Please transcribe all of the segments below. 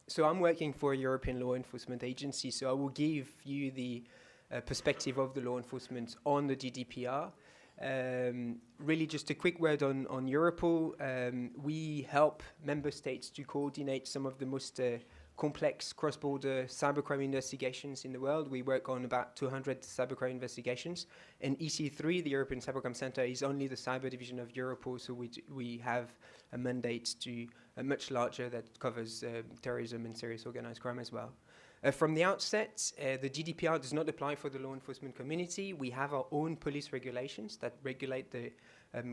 So I'm working for a European law enforcement agency, so I will give you the perspective of the law enforcement on the GDPR. Really just a quick word on Europol. We help member states to coordinate some of the most complex cross-border cybercrime investigations in the world. We work on about 200 cybercrime investigations. And EC3, the European Cybercrime Center, is only the cyber division of Europol, so we have a mandate to much larger that covers terrorism and serious organized crime as well. From the outset, the GDPR does not apply for the law enforcement community. We have our own police regulations that regulate the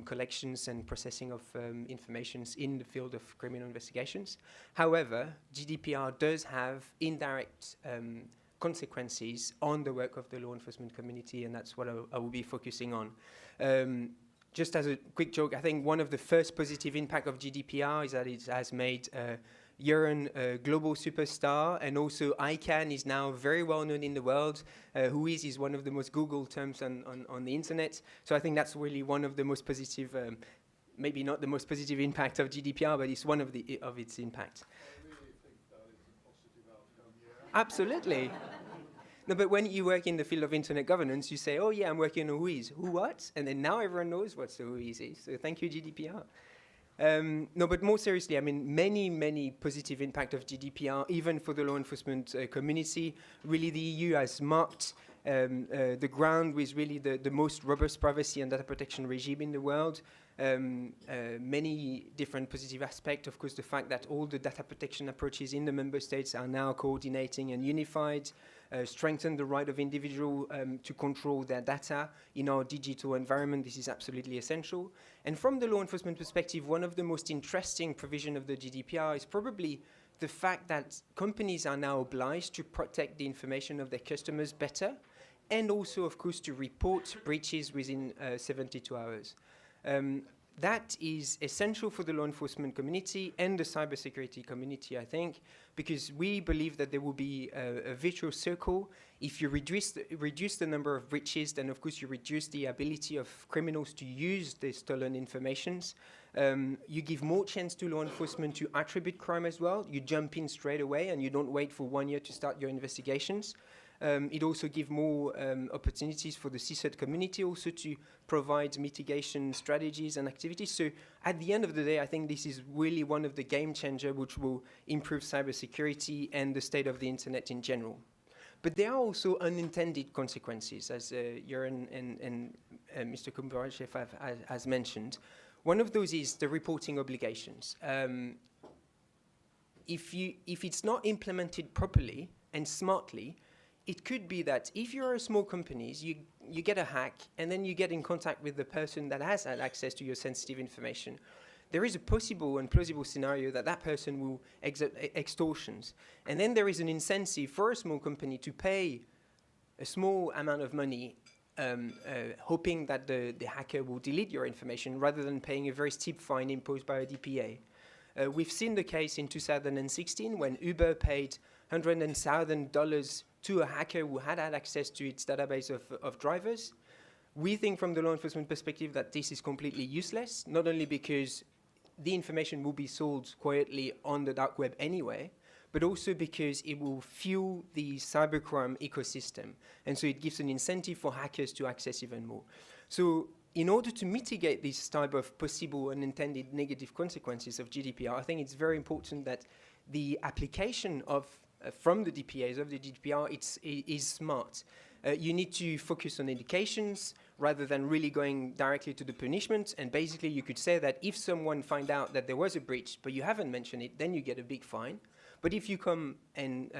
collections and processing of information in the field of criminal investigations. However, GDPR does have indirect consequences on the work of the law enforcement community, and that's what I will be focusing on. Just as a quick joke, I think one of the first positive impact of GDPR is that it has made Euron a global superstar, and also ICANN is now very well known in the world. Who is one of the most Googled terms on the internet. So I think that's really one of the most positive, maybe not the most positive impact of GDPR, but it's one of its impact. I really think that is a positive outcome, yeah. Absolutely. No, but when you work in the field of internet governance, you say, oh yeah, I'm working on WHOIS. Who what? And then now everyone knows what the WHOIS is. So thank you, GDPR. No, but more seriously, I mean, many positive impact of GDPR, even for the law enforcement community. Really, the EU has marked the ground with really the most robust privacy and data protection regime in the world. Many different positive aspects. Of course, the fact that all the data protection approaches in the member states are now coordinating and unified, strengthen the right of individual to control their data in our digital environment. This is absolutely essential. And from the law enforcement perspective, one of the most interesting provisions of the GDPR is probably the fact that companies are now obliged to protect the information of their customers better, and also, of course, to report breaches within 72 hours. That is essential for the law enforcement community and the cybersecurity community, I think, because we believe that there will be a virtuous circle. If you reduce the number of breaches, then of course you reduce the ability of criminals to use the stolen informations. You give more chance to law enforcement to attribute crime as well. You jump in straight away and you don't wait for 1 year to start your investigations. It also gives more opportunities for the CSIRT community also to provide mitigation strategies and activities. So at the end of the day, I think this is really one of the game changers which will improve cybersecurity and the state of the internet in general. But there are also unintended consequences, as Euron and Mr. Kouroumbashev has mentioned. One of those is the reporting obligations. If it's not implemented properly and smartly, it could be that if you're a small company, you get a hack and then you get in contact with the person that has had access to your sensitive information. There is a possible and plausible scenario that that person will exert extortions. And then there is an incentive for a small company to pay a small amount of money hoping that the hacker will delete your information rather than paying a very steep fine imposed by a DPA. We've seen the case in 2016 when Uber paid $100,000 to a hacker who had access to its database of drivers. We think from the law enforcement perspective that this is completely useless, not only because the information will be sold quietly on the dark web anyway, but also because it will fuel the cybercrime ecosystem. And so it gives an incentive for hackers to access even more. So in order to mitigate this type of possible unintended negative consequences of GDPR, I think it's very important that the application of from the DPAs of the GDPR is smart. You need to focus on educations rather than really going directly to the punishment. And basically, you could say that if someone finds out that there was a breach, but you haven't mentioned it, then you get a big fine. But if you come and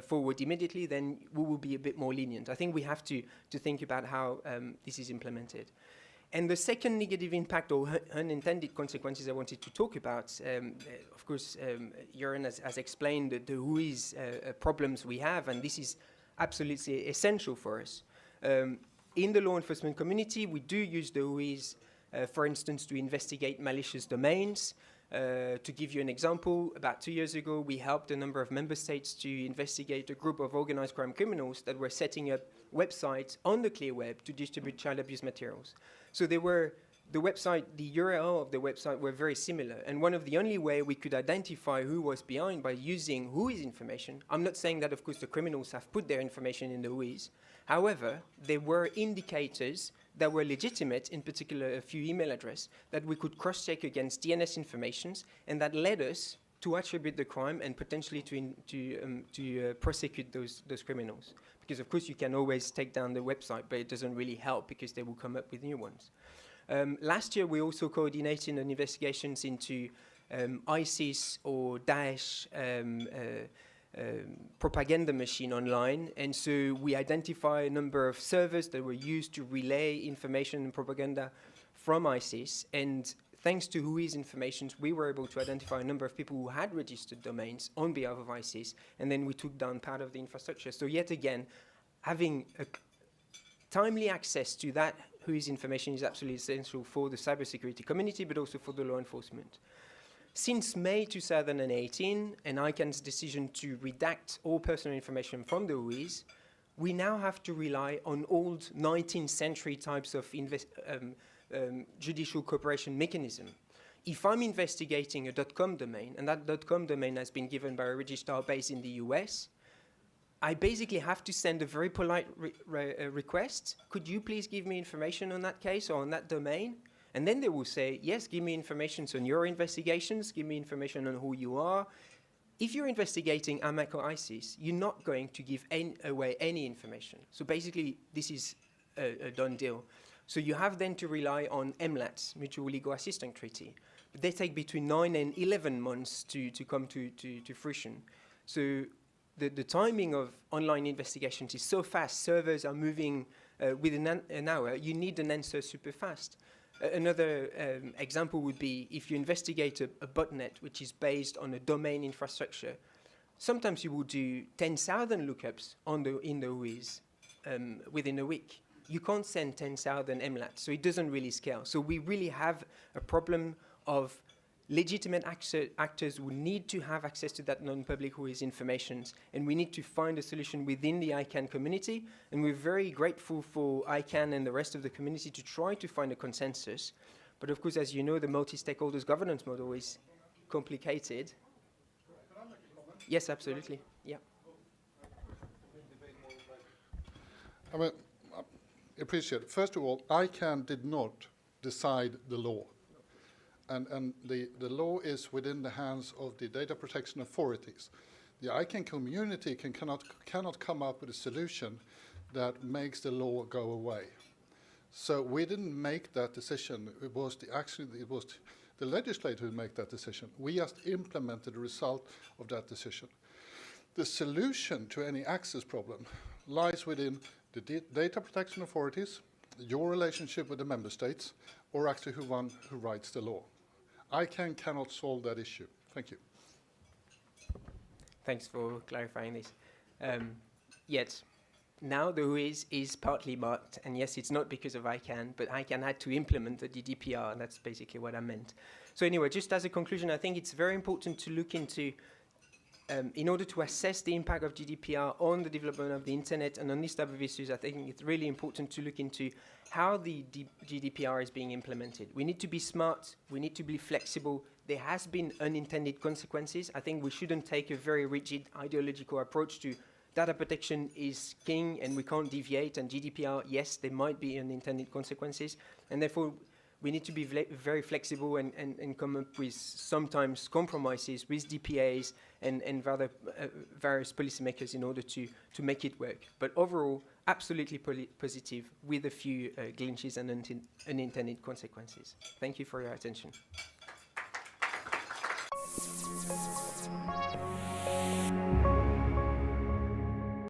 forward immediately, then we will be a bit more lenient. I think we have to think about how this is implemented. And the second negative impact or unintended consequences I wanted to talk about, of course, Euron has explained the WHOIS problems we have, and this is absolutely essential for us. In the law enforcement community, we do use the WHOIS, for instance, to investigate malicious domains. To give you an example, about 2 years ago, we helped a number of member states to investigate a group of organized crime criminals that were setting up websites on the clear web to distribute child abuse materials. So they were the website, the URL of the website were very similar. And one of the only way we could identify who was behind by using WHOIS information, I'm not saying that, of course, the criminals have put their information in the WHOIS. However, there were indicators that were legitimate, in particular a few email addresses, that we could cross-check against DNS informations, and that led us to attribute the crime and potentially to prosecute those criminals. Because, of course, you can always take down the website, but it doesn't really help because they will come up with new ones. Last year, we also coordinated investigations into ISIS or Daesh propaganda machine online, and so we identify a number of servers that were used to relay information and propaganda from ISIS, and thanks to WHOIS information, we were able to identify a number of people who had registered domains on behalf of ISIS, and then we took down part of the infrastructure. So yet again, having a timely access to that WHOIS information is absolutely essential for the cybersecurity community, but also for the law enforcement. Since May 2018, and ICANN's decision to redact all personal information from the WHOIS, we now have to rely on old 19th century types of judicial cooperation mechanism. If I'm investigating a .com domain, and that .com domain has been given by a registrar based in the US, I basically have to send a very polite request. Could you please give me information on that case or on that domain? And then they will say, yes, give me information on your investigations, give me information on who you are. If you're investigating AMAC or ISIS, you're not going to give away any information. So basically, this is a done deal. So you have then to rely on MLATs, Mutual Legal Assistance Treaty. But they take between 9 and 11 months to come to fruition. So the timing of online investigations is so fast, servers are moving within an hour, you need an answer super fast. Another example would be if you investigate a botnet which is based on a domain infrastructure, sometimes you will do 10,000 lookups in the WHOIS within a week. You can't send 10,000 MLATs, so it doesn't really scale. So we really have a problem of legitimate actors who need to have access to that non-public WHOIS information, and we need to find a solution within the ICANN community, and we're very grateful for ICANN and the rest of the community to try to find a consensus. But of course, as you know, the multi-stakeholders governance model is complicated. Can I make a comment? Yes, absolutely. Yeah. I mean, I appreciate it. First of all, ICANN did not decide the law. And the law is within the hands of the data protection authorities. The ICANN community cannot come up with a solution that makes the law go away. So we didn't make that decision. It was the legislator who made that decision. We just implemented the result of that decision. The solution to any access problem lies within the data protection authorities, your relationship with the member states, or actually who writes the law. ICANN cannot solve that issue. Thank you. Thanks for clarifying this. Yet, now the WHOIS is partly marked, and yes, it's not because of ICANN, but ICANN had to implement the GDPR, and that's basically what I meant. So anyway, just as a conclusion, I think it's very important to look into, in order to assess the impact of GDPR on the development of the internet and on these type of issues, I think it's really important to look into how the GDPR is being implemented. We need to be smart, we need to be flexible. There has been unintended consequences. I think we shouldn't take a very rigid ideological approach to data protection is king and we can't deviate, and GDPR, yes, there might be unintended consequences, and therefore we need to be very flexible and come up with sometimes compromises with DPAs and various policymakers in order to make it work. But overall, absolutely positive with a few glitches and unintended consequences. Thank you for your attention.